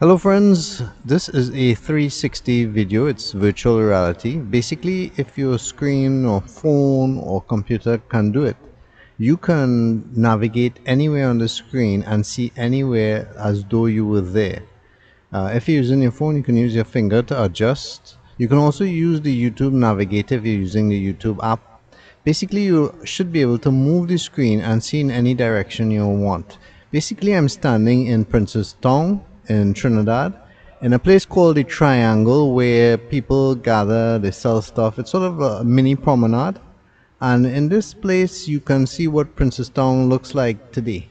Hello friends, this is a 360 video. It's virtual reality. Basically, if your screen or phone or computer can do it, you can navigate anywhere on the screen and see anywhere as though you were there. If you're using your phone, you can use your finger to adjust. You can also use the YouTube navigator if you're using the YouTube app. Basically, you should be able to move the screen and see in any direction you want. Basically, I'm standing in Princess Town in Trinidad in a place called the Triangle where people gather, they sell stuff. It's sort of a mini promenade. And in this place, you can see what Princess Town looks like today.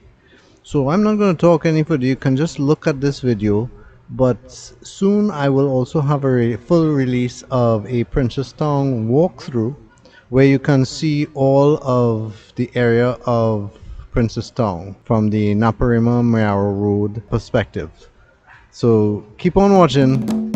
So I'm not going to talk any further. You can just look at this video. But soon I will also have a full release of a Princess Town walkthrough where you can see all of the area of Princess Town from the Naparima Mayaro Road perspective. So keep on watching.